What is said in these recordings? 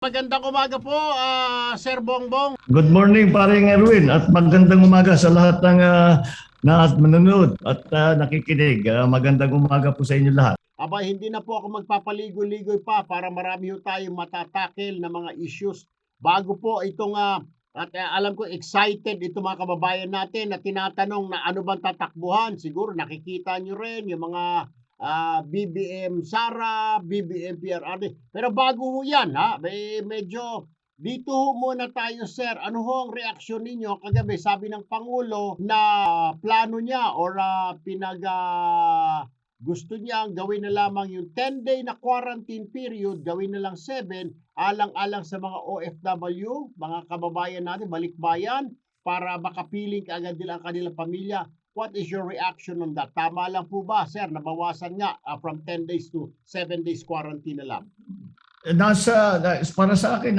Magandang umaga po, Sir Bongbong. Good morning, paring Erwin, at magandang umaga sa lahat ng na manonood at nakikinig. Magandang umaga po sa inyo lahat. Aba, hindi na po ako magpapaligoy-ligoy pa para marami ho tayong matatakil na mga issues. Bago po itong, at alam ko excited itong mga kababayan natin na tinatanong na ano bang tatakbuhan. Siguro nakikita nyo rin yung mga BBM Sara, BBM PRRD. Pero bago ho yan, medyo dito ho muna tayo, sir. Ano ho ang reaksyon ninyo? Kagabi, sabi ng Pangulo na plano niya or gusto niya ang gawin na lamang yung 10-day na quarantine period, gawin na lang 7, alang-alang sa mga OFW, mga kababayan natin, balikbayan, para makapiling kaagad nila ang kanilang pamilya. What is your reaction on that? Tama lang po ba, sir? Nabawasan nga from 10 days to 7 days quarantine na lang. Para sa akin,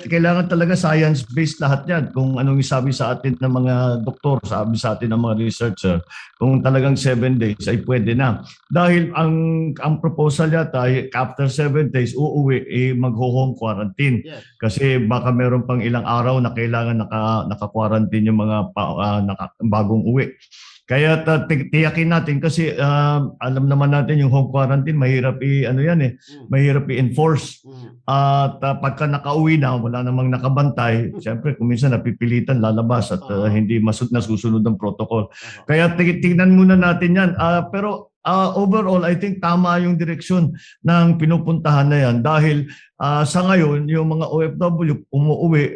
kailangan talaga science-based lahat yan. Kung anong sabi sa atin ng mga doktor, sabi sa atin ng mga researcher, kung talagang 7 days ay pwede na. Dahil ang proposal yata ay after 7 days, uuwi, mag-home quarantine. Yes. Kasi baka meron pang ilang araw na kailangan naka-quarantine yung mga bagong uwi. Kaya tiyakin natin kasi alam naman natin yung home quarantine mahirap mahirap i-enforce. At pagka nakauwi na wala namang nakabantay, siyempre kung minsan napipilitan lalabas at hindi nasusunod ang protocol. Kaya tingnan muna natin 'yan. Pero overall, I think tama yung direksyon ng pinupuntahan na yan dahil sa ngayon, yung mga OFW umuwi,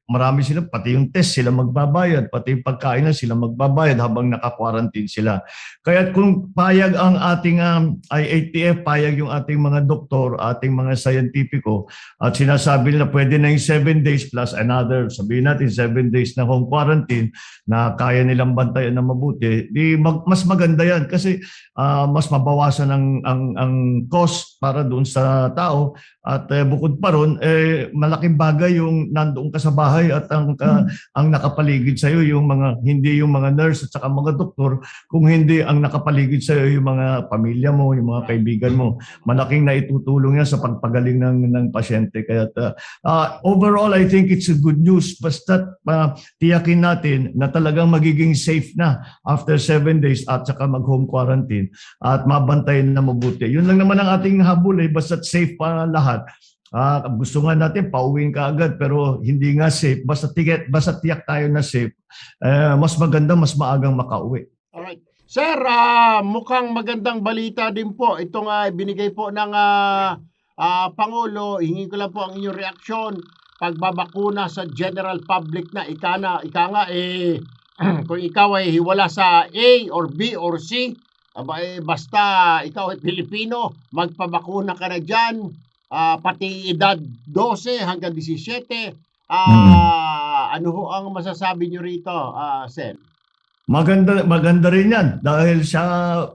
marami sila, pati yung test sila magbabayad, pati yung pagkain na sila magbabayad habang naka-quarantine sila. Kaya kung payag ang ating IATF, payag yung ating mga doktor, ating mga scientifico, at sinasabi nila pwede na yung 7 days plus another, sabihin natin 7 days na home quarantine na kaya nilang bantayan na mabuti, mas maganda yan kasi mas mabawasan ang cost para doon sa tao at bukod pa ron malaking bagay yung nandoon ka sa bahay at ang nakapaligid sa iyo yung hindi yung mga nurse at saka mga doktor, kung hindi ang nakapaligid sa iyo yung mga pamilya mo, yung mga kaibigan mo. Malaking naitutulong yan sa pagpagaling ng pasyente. Kaya overall I think it's a good news, basta tiyakin natin na talagang magiging safe na after 7 days at saka mag-home quarantine at mabantayan na mabuti. Yun lang naman ang ating habol basta safe pa lahat. Gusto nga natin pauwiin ka agad pero hindi nga safe. Basta tiyak tayo na safe. Mas maganda, mas maagang makauwi. Alright. Sir, mukhang magandang balita din po. Itong binigay po ng Pangulo. Hingin ko lang po ang inyong reaksyon. Pagbabakuna sa general public na ika nga kung ikaw ay hiwala sa A or B or C, basta ikaw ay Pilipino, magpabakuna ka na dyan, pati edad 12 hanggang 17. Ano ho ang masasabi nyo rito, Sen? Maganda rin yan dahil sa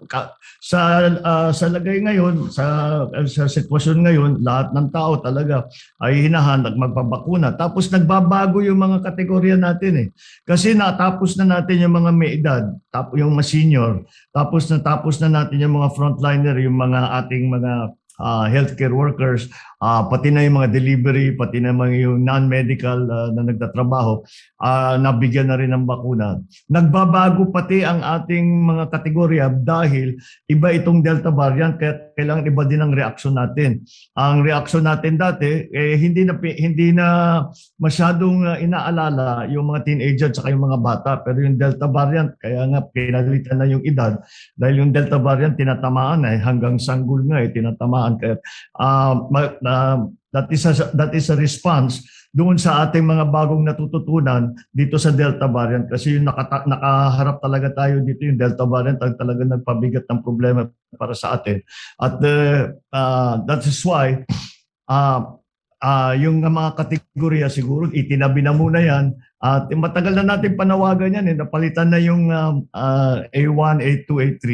lagay ngayon, sa sitwasyon ngayon, lahat ng tao talaga ay hinahanap magpabakuna. Tapos nagbabago yung mga kategorya natin Kasi natapos na natin yung mga may edad, yung mga senior, tapos na natin yung mga frontliner, yung mga ating mga healthcare workers, pati na yung mga delivery, pati na yung non-medical na nagtatrabaho, nabigyan na rin ng bakuna. Nagbabago pati ang ating mga kategorya dahil iba itong Delta variant, kaya kailangan iba din ang reaksyon natin. Ang reaksyon natin dati, hindi na masyadong inaalala yung mga teenager at yung mga bata, pero yung Delta variant, kaya nga pinalitan na yung edad dahil yung Delta variant tinatamaan hanggang sanggol nga tinatamaan. Kaya that is a response doon sa ating mga bagong natututunan dito sa Delta variant kasi yung nakaharap talaga tayo dito yung Delta variant ang talaga nagpabigat ng problema para sa atin. At that is why yung mga kategorya siguro itinabi na muna yan At matagal na natin panawagan yan, napalitan na yung A1, A2, A3.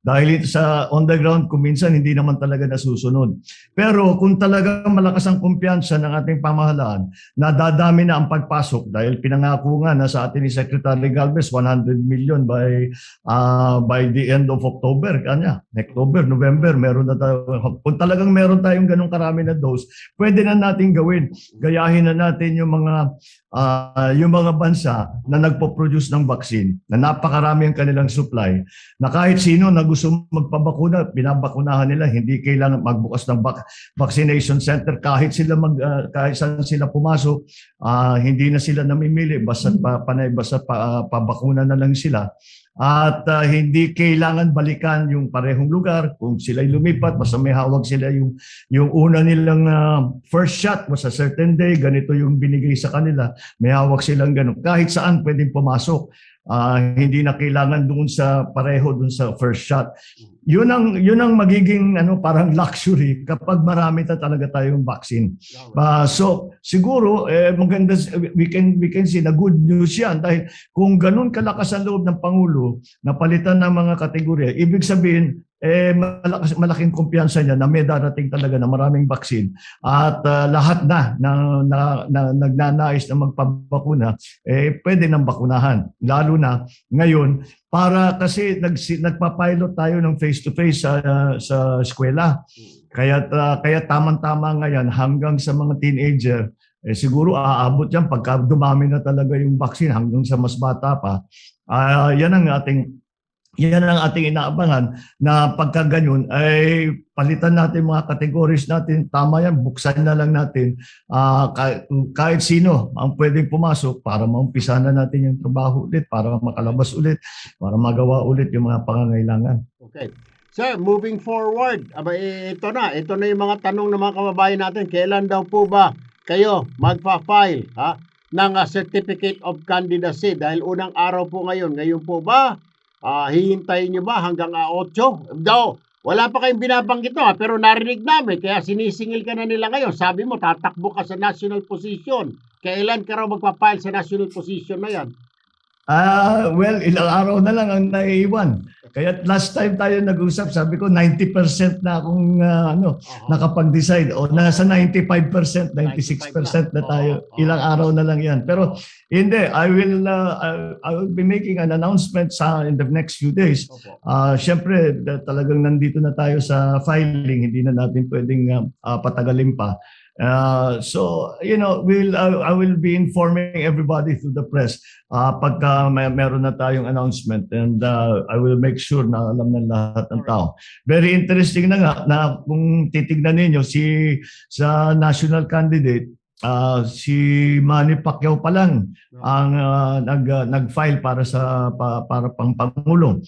Dahil ito sa on the ground, kung minsan hindi naman talaga nasusunod. Pero kung talagang malakas ang kumpiyansa ng ating pamahalaan, nadadami na ang pagpasok dahil pinangako nga na sa atin ni Secretary Galvez 100 million by the end of October. October, November, meron na tayo. Kung talagang meron tayong ganong karami na dose, pwede na natin gawin. Gayahin na natin yung mga bansa na nagpo-produce ng vaccine, na napakarami ang kanilang supply, na kahit sino na gusto magpabakuna, binabakunahan nila, hindi kailangan magbukas ng vaccination center kahit kahit saan sila pumasok, hindi na sila namimili, basta pabakuna na lang sila. At hindi kailangan balikan yung parehong lugar kung sila'y lumipat, basta may hawag sila yung una nilang first shot was a certain day, ganito yung binigay sa kanila, may hawak silang ganun. Kahit saan pwedeng pumasok, hindi na kailangan doon sa pareho doon sa first shot. Yun ang magiging parang luxury kapag marami na talaga tayong vaccine. So siguro maganda, we can see na good news yan dahil kung ganun kalakas ang loob ng Pangulo na palitan ng mga kategorya, ibig sabihin malaking kumpiyansa niya na may darating talaga na maraming vaccine at lahat na nagnanais na magpabakuna pwede nang bakunahan, lalo na ngayon para kasi nagpa-pilot tayo ng face-to-face sa eskwela. Kaya tamang-tama ngayon hanggang sa mga teenager, siguro aabot yan pagka dumami na talaga yung vaccine hanggang sa mas bata pa. Yan ang ating inaabangan na pagka ganyan ay palitan natin mga categories natin. Tama yan, buksan na lang natin kahit sino ang pwedeng pumasok para maumpisa na natin yung trabaho ulit, para makalabas ulit, para magawa ulit yung mga pangangailangan. Okay. Sir, moving forward, ito na yung mga tanong ng mga kababayan natin. Kailan daw po ba kayo magpa-file ng Certificate of Candidacy? Dahil unang araw po ngayon po ba hihintayin nyo ba hanggang 8? Daw, wala pa kayong binabanggit pero narinig namin, kaya sinisingil ka na nila ngayon. Sabi mo, tatakbo ka sa national position. Kailan ka raw magpapile sa national position na yan? Well, ilang araw na lang ang naiiwan. Kaya last time tayo nag-usap, sabi ko 90% na akong nakapag-decide. O nasa 95%, 96% na tayo. Ilang araw na lang yan. Pero hindi, I will be making an announcement in the next few days. Siyempre, talagang nandito na tayo sa filing. Hindi na natin pwedeng patagalin pa. So, I will be informing everybody through the press pagka meron na tayong announcement, and I will make sure na alam ng lahat ng tao. Very interesting na nga na kung titignan ninyo sa national candidate, si Manny Pacquiao pa lang ang nag-file para pang Pangulo.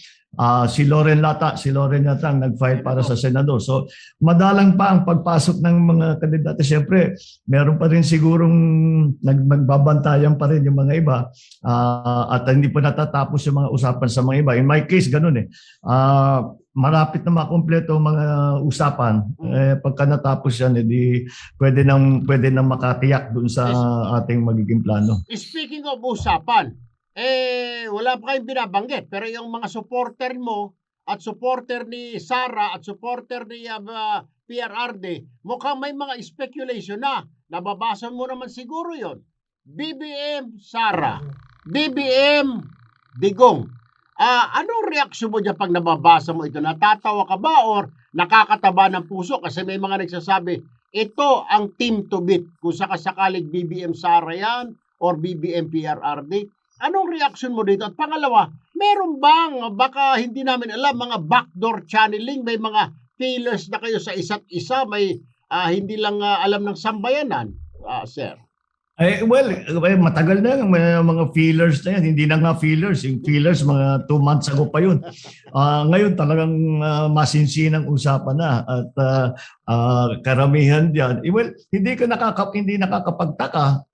Si Loren yata ang nag-file para sa senador. So madalang pa ang pagpasok ng mga kandidato. Siyempre, meron pa rin sigurong magbabantayan pa rin yung mga iba at hindi pa natatapos yung mga usapan sa mga iba. In my case, ganun marapit na makumpleto ang mga usapan. Pagka natapos yan, pwede nang makatiyak dun sa ating magiging plano. Speaking of usapan, wala pa kayong binabanggit, pero yung mga supporter mo at supporter ni Sara at supporter ni PRRD, mukhang may mga speculation na. Nababasa mo naman siguro yon. BBM Sara, BBM Digong. Anong reaksyon mo dyan pag nababasa mo ito? Natatawa ka ba or nakakataba ng puso? Kasi may mga nagsasabi, ito ang team to beat. Kung sakasakalig BBM Sara yan or BBM PRRD. Anong reaksyon mo dito? At pangalawa, meron bang, baka hindi namin alam, mga backdoor channeling? May mga feelers na kayo sa isa't isa? May hindi lang alam ng sambayanan, sir? Well, matagal na mga feelers na yan. Hindi na nga feelers. Yung feelers, mga 2 months ago pa yun. Ngayon talagang masinsinang usapan na. At karamihan dyan. Well, hindi nakakapagtaka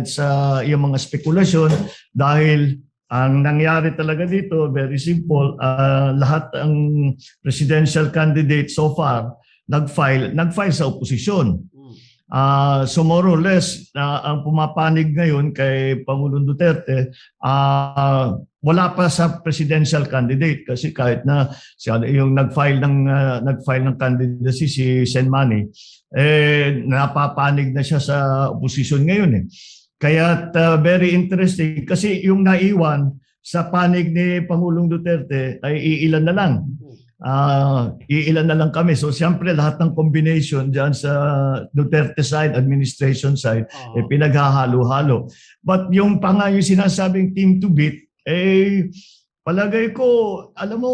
sa yung mga spekulasyon dahil ang nangyari talaga dito, very simple, lahat ang presidential candidate so far nag-file sa oposisyon. So more or less, ang pumapanig ngayon kay Pangulong Duterte, wala pa sa presidential candidate kasi kahit na yung nag-file ng candidacy si Sen Manny, napapanig na siya sa opposition ngayon eh. Kaya very interesting kasi yung naiwan sa panig ni Pangulong Duterte ay iilan na lang. Iilan na lang kami. So siyempre lahat ng combination dyan sa Duterte side, administration side, pinaghahalo-halo. But yung yung sinasabing team to beat, palagay ko, alam mo,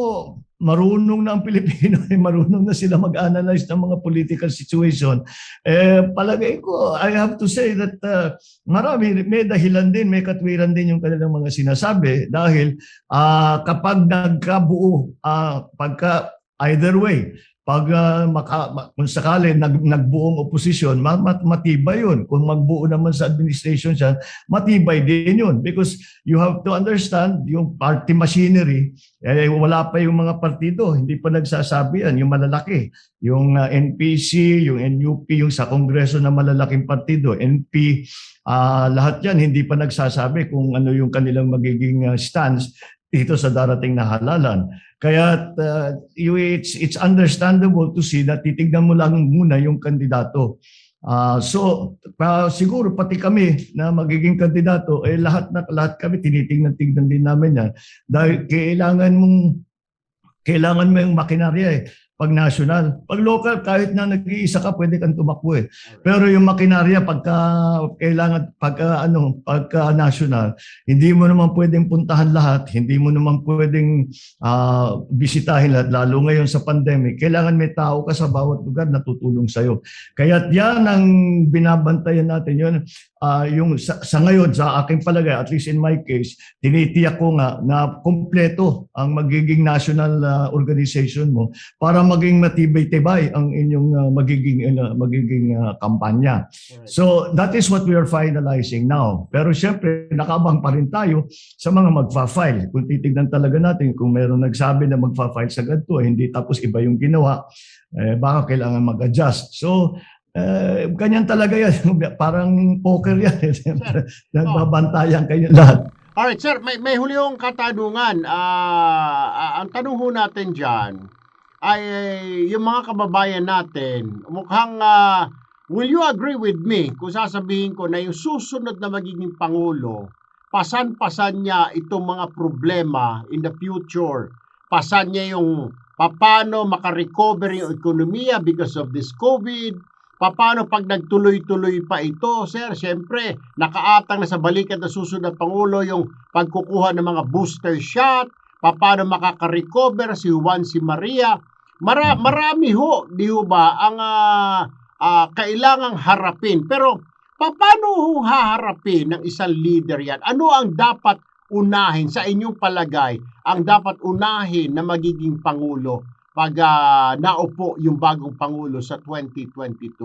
marunong na ang Pilipino, marunong na sila mag-analyze ng mga political situation. Palagay ko, I have to say that may dahilan din, may katwiran din yung kanilang mga sinasabi dahil kapag nagkabuo, pagka either way, pag kung sakali nagbuong oposisyon, matibay yun. Kung magbuo naman sa administration siya, matibay din yun. Because you have to understand, yung party machinery, wala pa yung mga partido, hindi pa nagsasabi yan, yung malalaki. Yung NPC, yung NUP, yung sa Kongreso na malalaking partido, NP, lahat yan hindi pa nagsasabi kung ano yung kanilang magiging stance dito sa darating na halalan. Kaya it's understandable to see na titignan mo lang muna yung kandidato. So siguro pati kami na magiging kandidato, lahat kami tinitingnan din namin yan. Dahil kailangan mo yung makinarya eh. Pag national, pag local, kahit na nag-iisa ka, pwede kang tumakbo eh. Pero yung makinarya, pagka national, hindi mo naman pwedeng puntahan lahat, hindi mo naman pwedeng bisitahin lahat, lalo ngayon sa pandemic. Kailangan may tao ka sa bawat lugar na tutulong sa'yo. Kaya yan ang binabantayan natin yun. Yung sa ngayon, sa aking palagay, at least in my case, tinitiyak ko nga na kompleto ang magiging national organization mo para maging matibay-tibay ang inyong magiging kampanya. So that is what we are finalizing now. Pero syempre, nakaabang pa rin tayo sa mga magfa-file. Kung titignan talaga natin, kung meron nagsabi na magfa-file sa ganito, hindi tapos iba yung ginawa, baka kailangan mag-adjust. So, ganyan talaga yan. Parang poker yan. Nagbabantayan kayo lahat. Alright, sir, may huli akong katanungan. Ang tanong ho natin dyan ay yung mga kababayan natin, mukhang will you agree with me kung sasabihin ko na yung susunod na magiging Pangulo, pasan-pasan niya itong mga problema in the future. Pasan niya yung paano makarecover yung ekonomiya because of this COVID. Paano pag nagtuloy-tuloy pa ito, sir? Siyempre, nakaatang na sa balikat na susunod na Pangulo yung pagkukuha ng mga booster shot. Paano makaka-recover si Juan si Maria. Marami ho, di ho ba, ang kailangang harapin. Pero, paano ho haharapin ng isang leader yan? Ano ang dapat unahin sa inyong palagay? Ang dapat unahin na magiging Pangulo pag naupo yung bagong Pangulo sa 2022,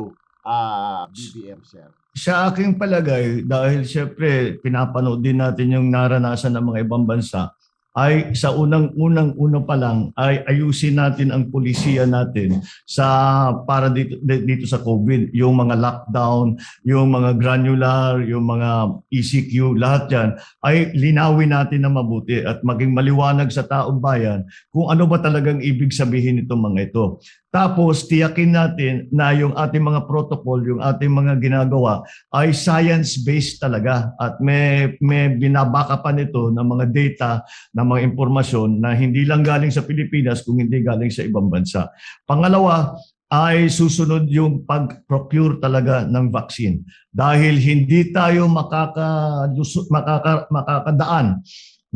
BBM, sir? Sa aking palagay, dahil syempre pinapanood din natin yung naranasan ng mga ibang bansa, ay sa unang pa lang ay ayusin natin ang pulisiya natin para dito sa COVID, yung mga lockdown, yung mga granular, yung mga ECQ, lahat yan ay linawin natin na mabuti at maging maliwanag sa taong bayan kung ano ba talagang ibig sabihin nitong mga ito. Tapos tiyakin natin na yung ating mga protocol, yung ating mga ginagawa ay science-based talaga at may binabaka pa nito ng mga data, ng mga impormasyon na hindi lang galing sa Pilipinas kung hindi galing sa ibang bansa. Pangalawa ay susunod yung pag-procure talaga ng vaccine dahil hindi tayo makakadaan.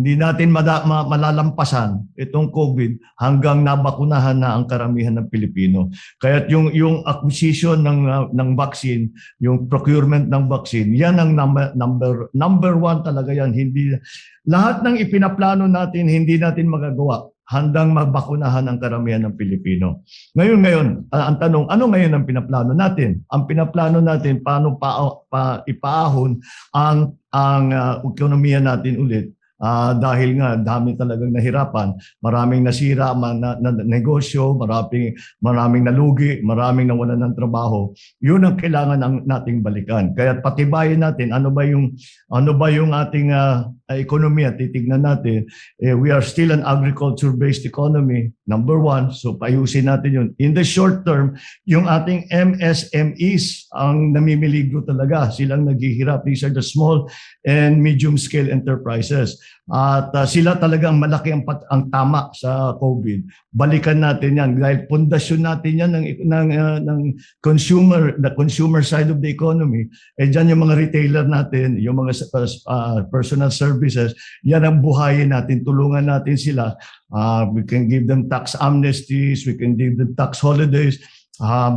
Hindi natin malalampasan itong COVID hanggang nabakunahan na ang karamihan ng Pilipino. Kaya yung acquisition ng vaccine, yung procurement ng vaccine, yan ang number one talaga yan. Hindi lahat ng ipinaplano natin hindi natin magagawa handang mabakunahan ang karamihan ng Pilipino. Ngayon, ang tanong, ano ngayon ang pinaplano natin? Ang pinaplano natin paano ipaahon ang ekonomiya natin ulit dahil nga dami talagang nahirapan, maraming nasira na negosyo, maraming nalugi, maraming nawalan ng trabaho. Yun ang kailangan nating balikan. Kaya patibayin natin ano ba yung ating ekonomiya. Titignan natin, we are still an agriculture-based economy, number one. So payusin natin yun. In the short term, yung ating MSMEs ang namimiligro talaga. Silang naghihirap. These are the small and medium-scale enterprises. At sila talagang malaki ang tama sa COVID. Balikan natin yan dahil pundasyon natin yan ng the consumer side of the economy. Dyan yung mga retailer natin, yung mga personal services, yan ang buhayin natin, tulungan natin sila. We can give them tax amnesties, we can give them tax holidays.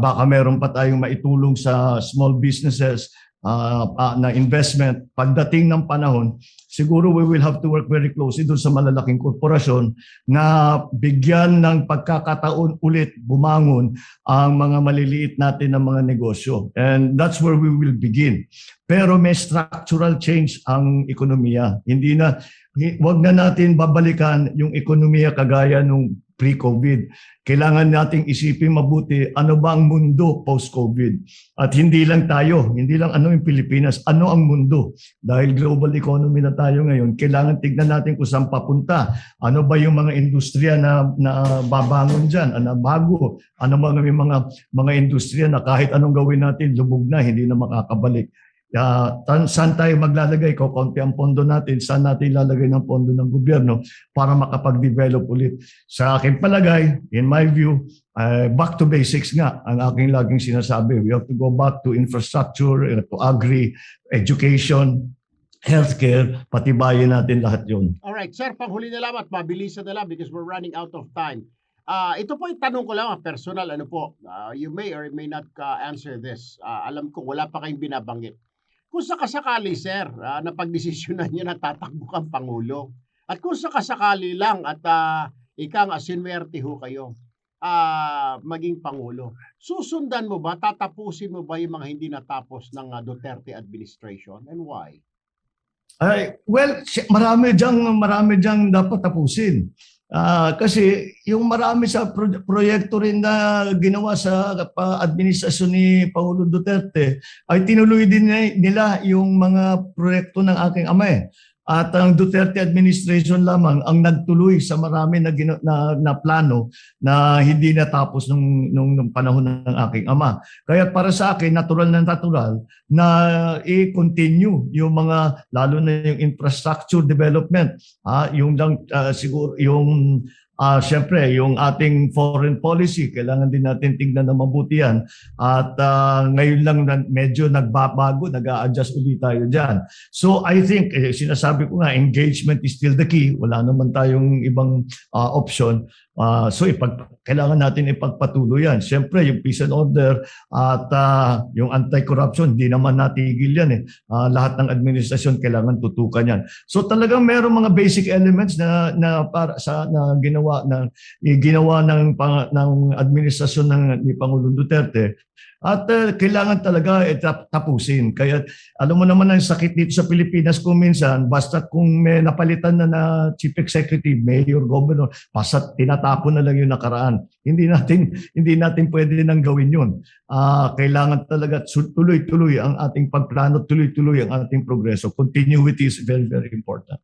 Baka meron pa tayong maitulong sa small businesses na investment. Pagdating ng panahon, siguro we will have to work very closely doon sa malalaking korporasyon na bigyan ng pagkakataon ulit bumangon ang mga maliliit natin na mga negosyo. And that's where we will begin. Pero may structural change ang ekonomiya. Wag na natin babalikan yung ekonomiya kagaya nung pre-COVID. Kailangan nating isipin mabuti ano ba ang mundo post-COVID. At hindi lang tayo, hindi lang ano yung Pilipinas, ano ang mundo. Dahil global economy na tayo ngayon, kailangan tignan natin kung saan papunta. Ano ba yung mga industriya na babangon dyan, na bago. Ano may mga industriya na kahit anong gawin natin, lubog na, hindi na makakabalik. Saan tayo maglalagay? Kaunti ang pondo natin, saan natin ilalagay ng pondo ng gobyerno para makapag-develop ulit? Sa aking palagay, in my view, back to basics nga ang aking laging sinasabi. We have to go back to infrastructure, to agri, education, healthcare, patibayin natin lahat yun. Alright, sir, panghuli na lang at mabilisan na lang because we're running out of time. Ito po yung tanong ko lang, personal, you may or may not answer this. Alam ko, wala pa kayong binabanggit. Kung sakasakali, sir, na pagdesisyonan niyo na tatakbo kang Pangulo, at kung sakasakali lang at ika nga sinwerte ho kayo maging Pangulo, susundan mo ba, tatapusin mo ba yung mga hindi natapos ng Duterte administration, and why? Well, marami diyang dapat tapusin. Kasi yung marami sa proyekto rin na ginawa sa administrasyon ni Pangulo Duterte ay tinuloy din nila yung mga proyekto ng aking ama. At ang Duterte administration lamang ang nagtuloy sa marami na plano na hindi natapos nung panahon ng aking ama. Kaya para sa akin, natural na i-continue yung mga, lalo na yung infrastructure development. Siguro yung siyempre, yung ating foreign policy, kailangan din natin tingnan na mabuti yan. At ngayon lang medyo nagbabago, nag-a-adjust ulit tayo dyan. So I think, sinasabi ko nga, engagement is still the key. Wala naman tayong ibang option. So kailangan natin ipagpatuloy yan. Siyempre, yung peace and order at yung anti-corruption, hindi naman natigil yan. Lahat ng administrasyon kailangan tutukan yan. So talagang mayroong mga basic elements na ginawa ng administrasyon ni Pangulong Duterte. At kailangan talaga tapusin. Kaya alam mo naman ang sakit dito sa Pilipinas kung minsan, basta kung may napalitan na chief executive, mayor, governor, basta tinatapon na lang yung nakaraan. Hindi natin pwede nang gawin yun. Kailangan talaga tuloy-tuloy ang ating pagplano, tuloy-tuloy ang ating progreso. Continuity is very, very important.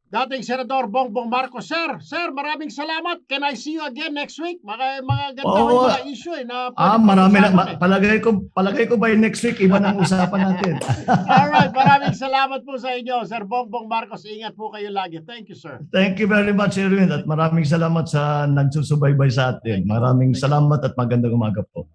Dating Senador Bongbong Marcos, sir, maraming salamat. Can I see you again next week? Mga ganda mga issue na marami na. Palagay ko by next week, iba nang usapan natin. Alright, maraming salamat po sa inyo, Sir Bongbong Marcos. Ingat po kayo lagi. Thank you, sir. Thank you very much, Erwin. At maraming salamat sa nagsusubaybay sa atin. Maraming salamat at magandang umaga po.